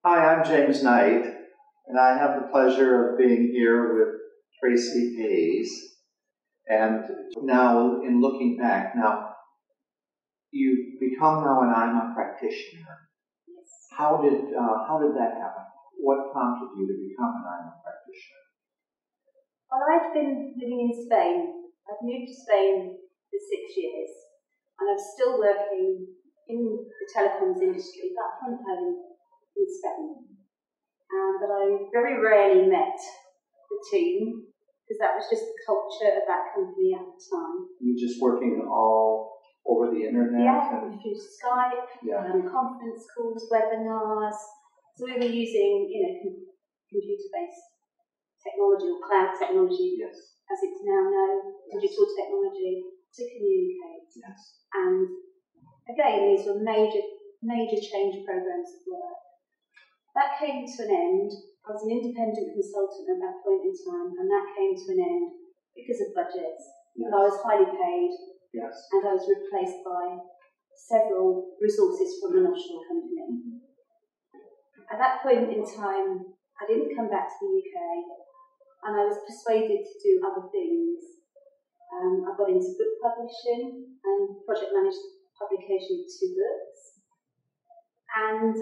Hi, I'm James Knight, and I have the pleasure of being here with Tracy Hayes. And now, in looking back, you've become now an iMA Practitioner. Yes. How did that happen? What prompted you to become an iMA Practitioner? Well, I'd been living in Spain. I'd moved to Spain for 6 years, and I was still working in the telecoms industry back from home in Spain. But I very rarely met the team, because that was just the culture of that company at the time. You were just working all over the internet? Yeah, through Skype, yeah. Conference calls, webinars. So we were using, computer-based technology or cloud technology, yes, as it's now known, digital technology, to communicate. Yes. And again, these were major change programs of work. That came to an end. I was an independent consultant at that point in time, and that came to an end because of budgets. Yes. I was highly paid, yes, and I was replaced by several resources from an offshore company. At that point in time, I didn't come back to the UK, and I was persuaded to do other things. I got into book publishing and project managed publication of 2 books, and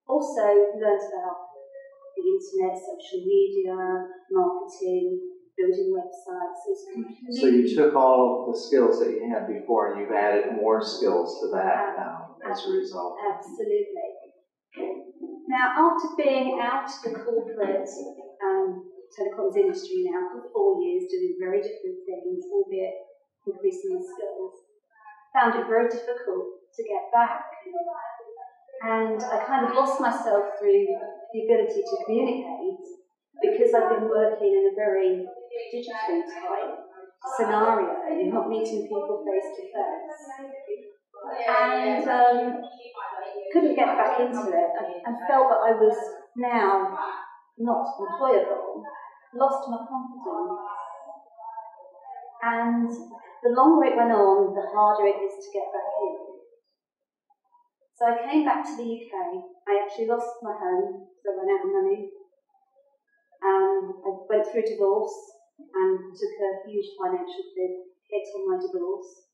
also learned about the internet, social media, marketing, building websites. So you took all of the skills that you had before and you've added more skills to that now as a result. Absolutely. Now, after being out of the corporate telecoms industry now for 4 years, doing very different things, albeit increasing my skills, found it very difficult to get back. And I kind of lost myself through the ability to communicate, because I've been working in a very digitally type scenario, not meeting people face to face. And couldn't get back into it, and felt that I was now not employable, lost my confidence. And the longer it went on, the harder it is to get back in. So I came back to the UK. I actually lost my home, so I ran out of money. I went through a divorce and took a huge financial hit on my divorce.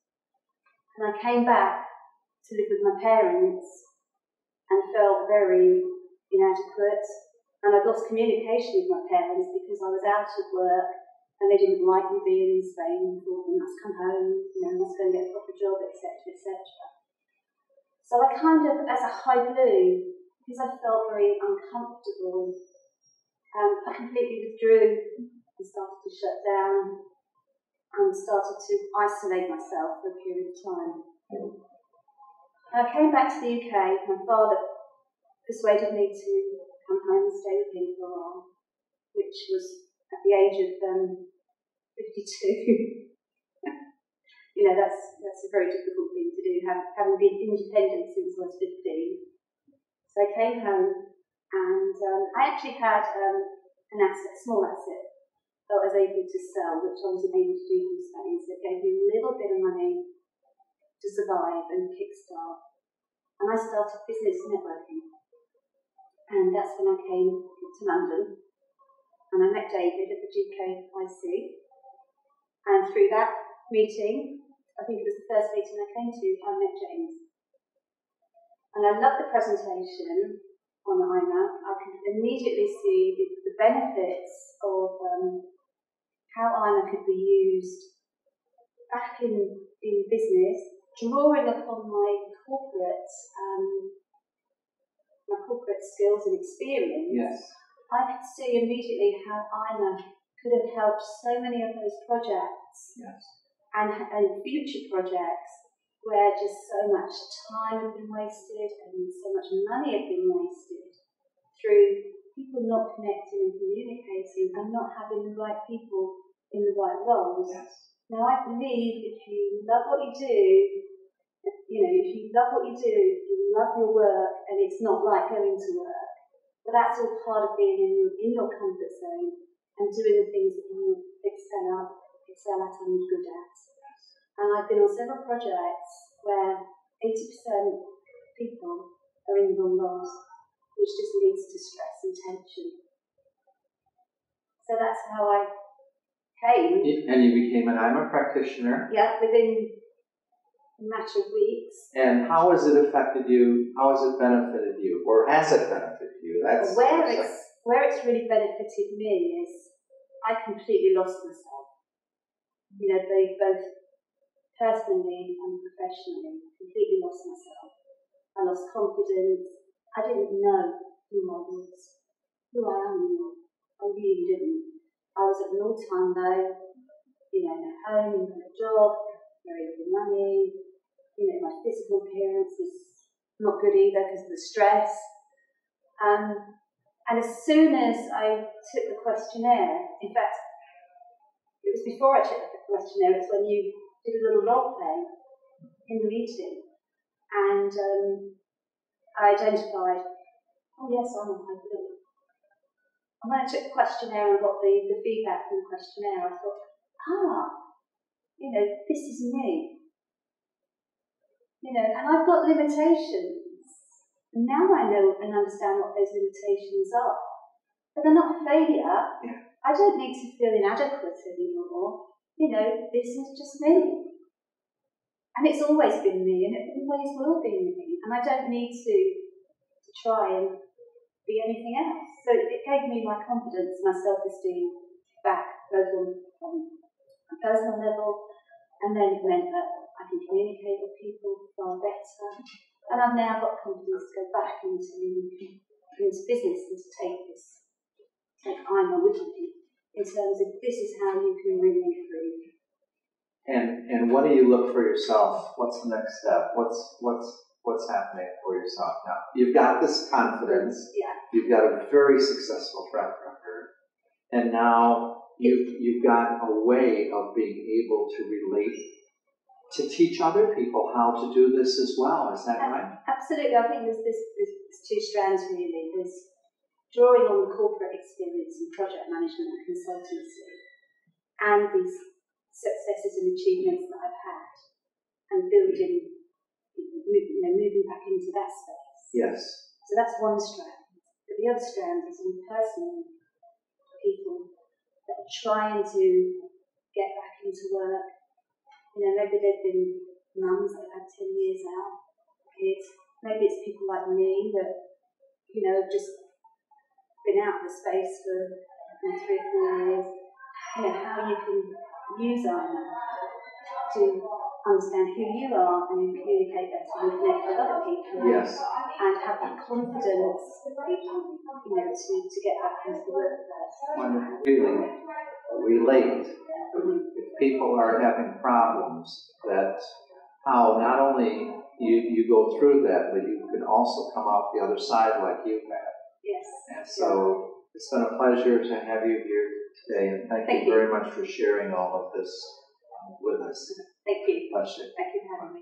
And I came back to live with my parents and felt very inadequate. And I'd lost communication with my parents because I was out of work and they didn't like me being in Spain. They thought, you must come home, you must go and get a proper job, etc., etc. So I kind of, as a high blue, because I felt very uncomfortable, I completely withdrew and started to shut down and started to isolate myself for a period of time. I came back to the UK. My father persuaded me to come home and stay with him for a while, which was at the age of 52. That's a very difficult thing to do, having been independent since I was 15. So I came home, and I actually had an asset, a small asset, that I was able to sell, which I wasn't able to do from Spain. So it gave me a little bit of money to survive and kickstart. And I started business networking. And that's when I came to London. And I met David at the GKIC. And through that meeting, I think it was the first meeting I came to, I met James. And I loved the presentation on iMA. I could immediately see the benefits of how iMA could be used back in business, drawing upon my corporate skills and experience. Yes. I could see immediately how iMA could have helped so many of those projects. Yes. And future projects where just so much time had been wasted and so much money had been wasted through people not connecting and communicating and not having the right people in the right roles. Yes. Now, I believe if you love what you do, you love your work, and it's not like going to work, but that's all part of being in your comfort zone and doing the things that you excel at and good at. And I've been on several projects where 80% people are in the wrong roles. which just leads to stress and tension. So that's how I came. And you became an iMA practitioner. Yeah, within a matter of weeks. And how has it affected you? How has it benefited you? Or has it benefited you? That's where it's really benefited me is I completely lost myself. You know, both personally and professionally, completely lost myself. I lost confidence. I didn't know who I was, who I am anymore. I really didn't. I was at an all-time low. You know, no home, no job, very little money. You know, my physical appearance was not good either because of the stress. And as soon as I took the questionnaire, in fact, it was before I took the questionnaire, it's when you did a little role play in the meeting. And I identified, oh yes, I'm a high blue. And when I took the questionnaire and got the feedback from the questionnaire, I thought, you know, this is me. You know, and I've got limitations. And now I know and understand what those limitations are. But they're not a failure. Yeah. I don't need to feel inadequate anymore. You know, this is just me. And it's always been me, and it always will be me. And I don't need to try and be anything else. So it gave me my confidence, my self-esteem back, both on a personal level, and then it meant that I can communicate with people far better. And I've now got confidence to go back into business and to take iMA with me in terms of this is how you can really improve. And what do you look for yourself? What's the next step? What's happening for yourself now? You've got this confidence. Yeah. You've got a very successful track record, and now you've got a way of being able to relate, to teach other people how to do this as well. Is that right? Absolutely. I think there's two strands really. There's drawing on the corporate experience in project management and consultancy, and these successes and achievements that I've had, and building, moving back into that space. Yes. So that's one strand. But the other strand is in personal people that are trying to get back into work. You know, maybe they've been mums that have had 10 years out, kids. Maybe it's people like me that, you know, have just been out of the space for 3 or 4 years. You know, how you can use iMA to understand who you are and communicate better and connect with other people. Yes. And have that confidence, you know, to get back into the workplace. When really relate, if people are having problems, that how not only you go through that, but you can also come out the other side like you've had. Yes. And so it's been a pleasure to have you here today, and thank you very much for sharing all of this with us. Thank you. Pleasure. Thank you for having me.